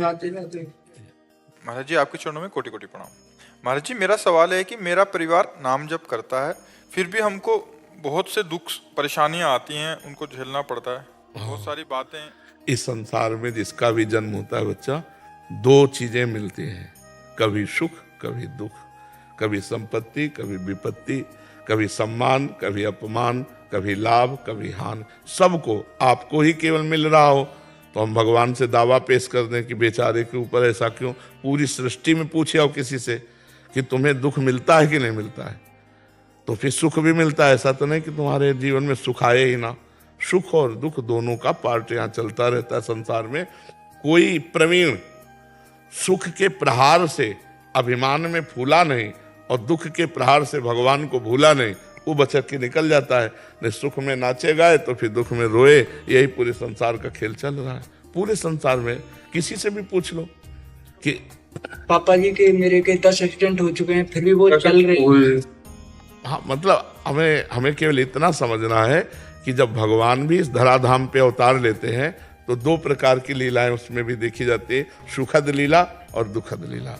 राधे राधे। महाराज जी आपके चरणों में कोटि कोटि प्रणाम। महाराज जी मेरा सवाल है कि मेरा परिवार नाम जप करता है, फिर भी हमको बहुत से दुख परेशानियां आती हैं, उनको झेलना पड़ता है, बहुत सारी बातें। इस संसार में जिसका भी जन्म होता है बच्चा, दो चीजें मिलती हैं, कभी सुख कभी दुख, कभी संपत्ति कभी विपत्ति, कभी सम्मान कभी अपमान, कभी लाभ कभी हानि। सबको आपको ही केवल मिल रहा हो तो हम भगवान से दावा पेश कर दें कि बेचारे के ऊपर ऐसा क्यों। पूरी सृष्टि में पूछे आओ किसी से कि तुम्हें दुख मिलता है कि नहीं मिलता है, तो फिर सुख भी मिलता है। ऐसा तो नहीं कि तुम्हारे जीवन में सुख आए ही ना। सुख और दुख दोनों का पार्ट यहाँ चलता रहता है संसार में। कोई प्रवीण सुख के प्रहार से अभिमान में फूला नहीं और दुख के प्रहार से भगवान को भूला नहीं, वो बचक के निकल जाता है। नहीं सुख में नाचे गाए तो फिर दुख में रोए। यही पूरे संसार का खेल चल रहा है। पूरे संसार में किसी से भी पूछ लो कि पापा जी के मेरे के 10 एक्सीडेंट हो चुके हैं, फिर भी वो चल रहे हैं। हाँ, मतलब हमें केवल इतना समझना है कि जब भगवान भी इस धराधाम पे अवतार लेते हैं तो दो प्रकार की लीलाएं उसमें भी देखी जाती है, सुखद लीला और दुखद लीला।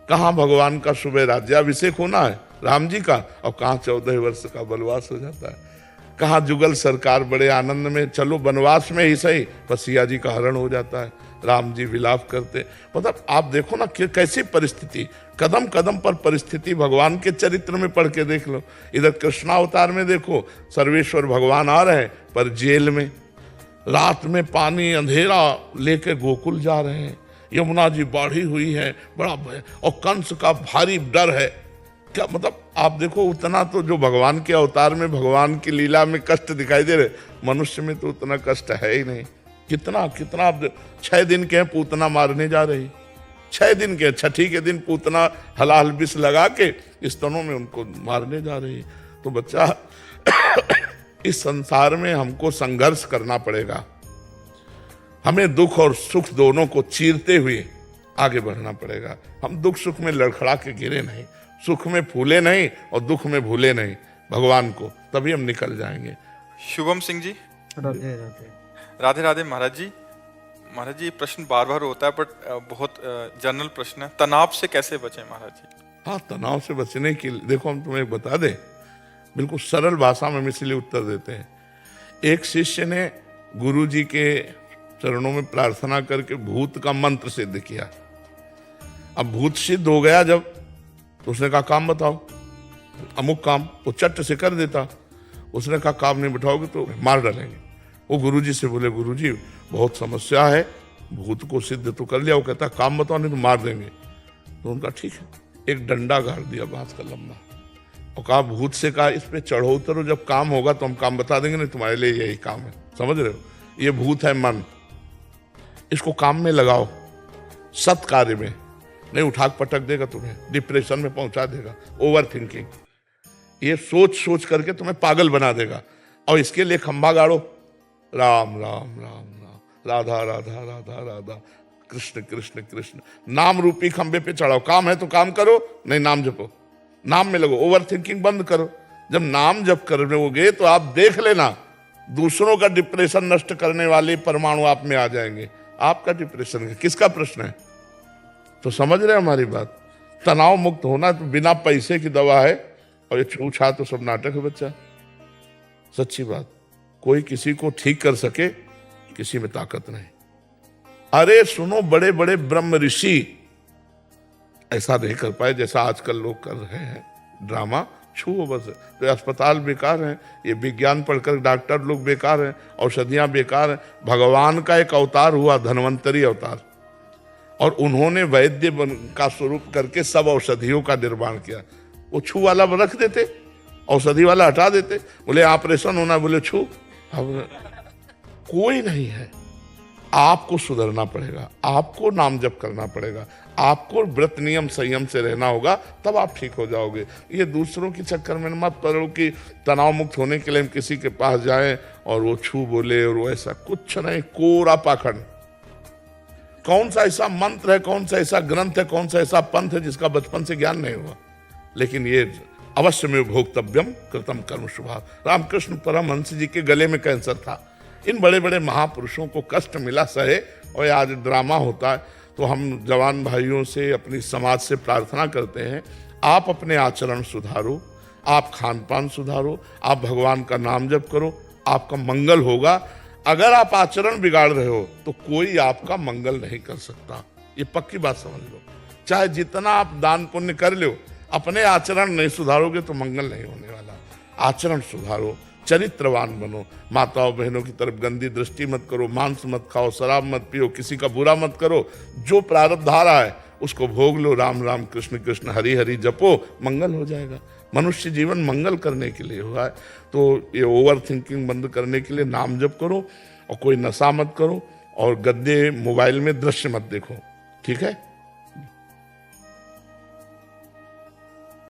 कहाँ भगवान का सुबह राज्याभिषेक होना है राम जी का, और कहाँ 14 वर्ष का वनवास हो जाता है। कहाँ जुगल सरकार बड़े आनंद में, चलो वनवास में ही सही, पर सिया जी का हरण हो जाता है, राम जी विलाप करते। मतलब आप देखो ना कि कैसी परिस्थिति, कदम कदम पर परिस्थिति भगवान के चरित्र में पढ़ के देख लो। इधर कृष्णावतार में देखो, सर्वेश्वर भगवान आ रहे हैं पर जेल में, रात में पानी अंधेरा लेके गोकुल जा रहे हैं, यमुना जी बाढ़ी हुई है, बड़ा भय, और कंस का भारी डर है। क्या मतलब आप देखो, उतना तो जो भगवान के अवतार में भगवान की लीला में कष्ट दिखाई दे रहे, मनुष्य में तो उतना कष्ट है ही नहीं। कितना कितना 6 दिन के हैं पूतना मारने जा रही, 6 दिन के, छठी के दिन पूतना हलाल विष लगा के स्तनों में उनको मारने जा रही। तो बच्चा इस संसार में हमको संघर्ष करना पड़ेगा। हमें दुख और सुख दोनों को चीरते हुए आगे बढ़ना पड़ेगा। हम दुख सुख में लड़खड़ा के गिरे नहीं, सुख में फूले नहीं और दुख में भूले नहीं भगवान को, तभी हम निकल जाएंगे। शुभम सिंह जी राधे राधे। राधे राधे। महाराज जी ये प्रश्न बार बार होता है बट बहुत जनरल प्रश्न है, तनाव से कैसे बचें महाराज जी? हाँ, तनाव से बचने के लिए देखो हम तुम्हें बता दें, बिल्कुल सरल भाषा में हम इसलिए उत्तर देते हैं। एक शिष्य ने गुरु जी के चरणों में प्रार्थना करके भूत का मंत्र सिद्ध किया। अब भूत सिद्ध हो गया जब, तो उसने कहा काम बताओ, अमुक काम, वो चट से कर देता। उसने कहा काम नहीं बिठाओगे तो मार डालेंगे। वो गुरुजी से बोले गुरुजी बहुत समस्या है, भूत को सिद्ध तो कर लिया, वो कहता काम बताओ नहीं तो मार देंगे। तो उनका ठीक है, एक डंडा गाड़ दिया बांस का लंबा, और कहा भूत से कहा इस पे चढ़ो उतरो, जब काम होगा तो हम काम बता देंगे, नहीं तुम्हारे लिए यही काम है। समझ रहे हो, ये भूत है मन, इसको काम में लगाओ, सत कार्य में, नहीं उठा पटक देगा तुम्हें, डिप्रेशन में पहुंचा देगा, ओवर थिंकिंग, ये सोच सोच करके तुम्हें पागल बना देगा। और इसके लिए खंभा गाड़ो, राम राम राम राम, राधा राधा राधा राधा, कृष्ण कृष्ण कृष्ण, नाम रूपी खंभे पे चढ़ाओ। काम है तो काम करो, नहीं नाम जपो, नाम में लगो, ओवर थिंकिंग बंद करो। जब नाम जप करोगे तो आप देख लेना दूसरों का डिप्रेशन नष्ट करने वाले परमाणु आप में आ जाएंगे। आपका डिप्रेशन किसका प्रश्न है? तो समझ रहे हमारी बात। तनाव मुक्त होना तो बिना पैसे की दवा है, और ये छूछा तो सब नाटक है बच्चा। सच्ची बात, कोई किसी को ठीक कर सके किसी में ताकत नहीं। अरे सुनो, बड़े बड़े ब्रह्म ऋषि ऐसा नहीं कर पाए जैसा आजकल लोग कर रहे हैं, ड्रामा छुओ बस। तो अस्पताल बेकार हैं, ये विज्ञान पढ़कर डॉक्टर लोग बेकार हैं, औषधियां बेकार हैं। भगवान का एक अवतार हुआ, धन्वंतरी अवतार, और उन्होंने वैद्य का स्वरूप करके सब औषधियों का निर्माण किया। वो छू वाला रख देते, औषधि वाला हटा देते, बोले ऑपरेशन होना, बोले छू। अब कोई नहीं है, आपको सुधरना पड़ेगा, आपको नाम जप करना पड़ेगा, आपको व्रत नियम संयम से रहना होगा, तब आप ठीक हो जाओगे। ये दूसरों के चक्कर में मत पड़ो कि तनाव मुक्त होने के लिए हम किसी के पास जाएं और वो छू बोले और वो ऐसा कुछ नहीं, कोरा पाखंड। कौन सा ऐसा मंत्र है, कौन सा ऐसा ग्रंथ है, कौन सा ऐसा पंथ है जिसका बचपन से ज्ञान नहीं हुआ? लेकिन ये अवश्य में भोक्तव्यम कृतम कर्म शुभा। रामकृष्ण परमहंस जी के गले में कैंसर था। इन बड़े बड़े महापुरुषों को कष्ट मिला सहे, और आज ड्रामा होता है। तो हम जवान भाइयों से, अपनी समाज से प्रार्थना करते हैं, आप अपने आचरण सुधारो, आप खान पान सुधारो, आप भगवान का नाम जप करो, आपका मंगल होगा। अगर आप आचरण बिगाड़ रहे हो तो कोई आपका मंगल नहीं कर सकता, ये पक्की बात समझ लो। चाहे जितना आप दान पुण्य कर लो, अपने आचरण नहीं सुधारोगे तो मंगल नहीं होने वाला। आचरण सुधारो, चरित्रवान बनो, माताओं बहनों की तरफ गंदी दृष्टि मत करो, मांस मत खाओ, शराब मत पियो, किसी का बुरा मत करो, जो प्रारब्ध आ रहा है उसको भोग लो, राम राम कृष्ण कृष्ण हरि हरि जपो, मंगल हो जाएगा। मनुष्य जीवन मंगल करने के लिए हुआ है, तो ये ओवर थिंकिंग बंद करने के लिए नाम जप करो और कोई नशा मत करो और गद्दे मोबाइल में दृश्य मत देखो, ठीक है।